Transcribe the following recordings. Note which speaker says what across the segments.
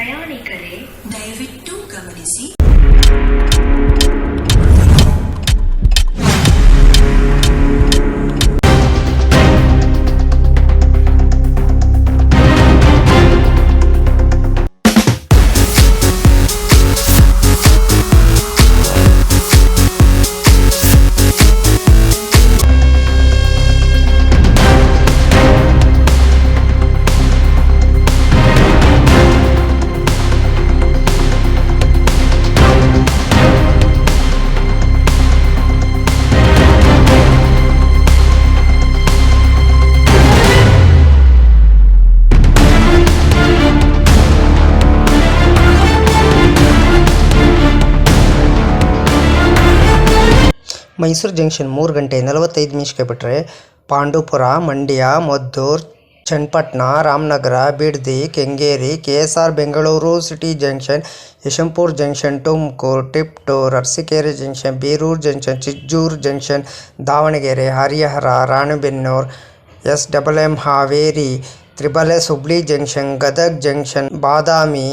Speaker 1: ಪ್ರಯಾಣಿಕರೇ ದಯವಿಟ್ಟು ಗಮನಿಸಿ.
Speaker 2: ಮೈಸೂರು ಜಂಕ್ಷನ್ 3 ಗಂಟೆ 45 ನಿಮಿಷಕ್ಕೆ ಬಿಟ್ಟರೆ Pandavapura, Mandya, Maddur, Channapatna, Ramanagara, Bidadi, Kengeri, KSR Bengaluru city junction, Yeshwantpur junction, Tumakuru, Tiptur, Arsikere junction, Birur junction, Chincholi junction, Davanagere, Harihar, Ranebennur, SMM Haveri, SSS Hubli junction, Gadag junction, Badami,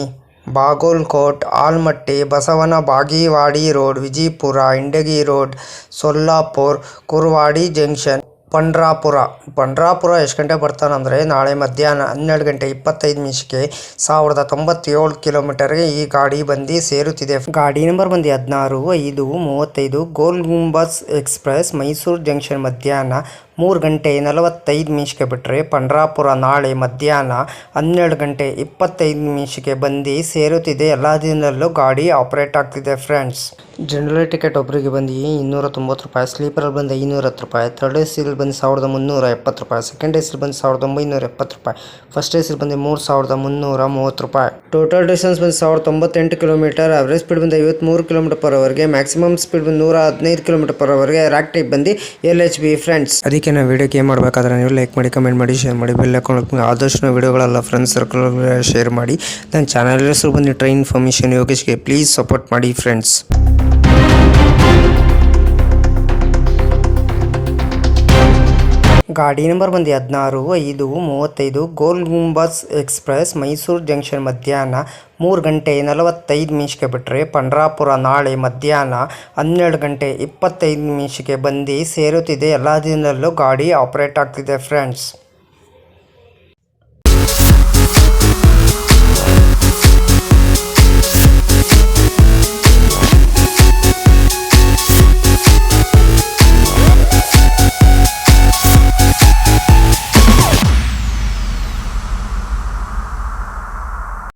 Speaker 2: Bagalkot, Almatti, Basavana Bagewadi road, Vijayapura, Indagi road, Solapur, Kurduwadi junction, Pandharpur ಎಷ್ಟು ಗಂಟೆ ಬರ್ತಾನಂದರೆ ನಾಳೆ ಮಧ್ಯಾಹ್ನ 12 ಗಂಟೆ 25 ನಿಮಿಷಕ್ಕೆ 1097 ಕಿಲೋಮೀಟರ್ಗೆ ಈ ಗಾಡಿ ಬಂದು ಸೇರುತ್ತಿದೆ. ಗಾಡಿ ನಂಬರ್ ಬಂದು 16-5-35 ಗೋಲ್ ಗುಂಬಜ್ ಎಕ್ಸ್ಪ್ರೆಸ್ ಮೈಸೂರು ಜಂಕ್ಷನ್ ಮಧ್ಯಾಹ್ನ 3 ಗಂಟೆ 45 ನಿಮಿಷಕ್ಕೆ ಬಿಟ್ಟರೆ ಪಂಡ್ರಾಪುರ ನಾಳೆ ಮಧ್ಯಾಹ್ನ 12 ಗಂಟೆ 25 ನಿಮಿಷಕ್ಕೆ ಬಂದು ಸೇರುತ್ತಿದೆ. ಎಲ್ಲ ದಿನದಲ್ಲೂ ಗಾಡಿ ಆಪರೇಟ್ ಆಗ್ತಿದೆ ಫ್ರೆಂಡ್ಸ್. ಜನರಲ್ ಟಿಕೆಟ್ ಒಬ್ಬರಿಗೆ ಬಂದು 290 ರೂಪಾಯಿ, ಸ್ಲೀಪರಲ್ಲಿ ಬಂದು 510 ರೂಪಾಯಿ, ಥರ್ಡ್ ಎಸಿಲಿ ಬಂದು 1370 ರೂಪಾಯಿ, ಸೆಕೆಂಡ್ ಎಸಿಲಿ ಬಂದು 1970 ರೂಪಾಯಿ, ಫಸ್ಟ್ ಎಸಿಲಿ ಬಂದು 3330 ರೂಪಾಯಿ. ಟೋಟಲ್ ಡಿಸ್ಟೆನ್ಸ್ ಬಂದು 1098 ಕಿಲೋಮೀಟರ್, ಅವರೇಜ್ ಸ್ಪೀಡ್ ಬಂದು 53 km/h, ಮ್ಯಾಕ್ಸಿಮಮ್ ಸ್ಪೀಡ್ ಬಂದು 115 km/h, ರ್ಯಾಕ್ ಟೈಪ್ ಬಂದು LHB ಫ್ರೆಂಡ್ಸ್. ಅದಕ್ಕೆ ನಾವು ವಿಡಿಯೋಗೆ ಏನು ಮಾಡಬೇಕಾದ್ರೆ ನೀವು ಲೈಕ್ ಮಾಡಿ, ಕಮೆಂಟ್ ಮಾಡಿ, ಶೇರ್ ಮಾಡಿ, ಬೆಲ್ ಹಾಕೊಂಡು ಆದಷ್ಟು ವಿಡಿಯೋಗಳೆಲ್ಲ ಫ್ರೆಂಡ್ಸ್ ಸರ್ಕಲ್ ಶೇರ್ ಮಾಡಿ. ನನ್ನ ಚಾನಲ್ ಹೆಸರು ಬಂದು ಟ್ರೈನ್ ಇನ್ಫಾರ್ಮೇಷನ್ ಯೋಗೇಶ್ಗೆ ಪ್ಲೀಸ್ ಸಪೋರ್ಟ್ ಮಾಡಿ ಫ್ರೆಂಡ್ಸ್. ಗಾಡಿ ನಂಬರ್ ಬಂದು 16-5-35 ಗೋಲ್ ಗುಂಬಜ್ ಎಕ್ಸ್ಪ್ರೆಸ್ ಮೈಸೂರು ಜಂಕ್ಷನ್ ಮಧ್ಯಾಹ್ನ 3 ಗಂಟೆ 45 ನಿಮಿಷಕ್ಕೆ ಬಿಟ್ಟರೆ ಪಂಡ್ರಾಪುರ ನಾಳೆ ಮಧ್ಯಾಹ್ನ 12 ಗಂಟೆ 25 ನಿಮಿಷಕ್ಕೆ ಬಂದು ಸೇರುತ್ತಿದೆ. ಎಲ್ಲ ದಿನದಲ್ಲೂ ಗಾಡಿ ಆಪರೇಟ್ ಆಗ್ತಿದೆ ಫ್ರೆಂಡ್ಸ್.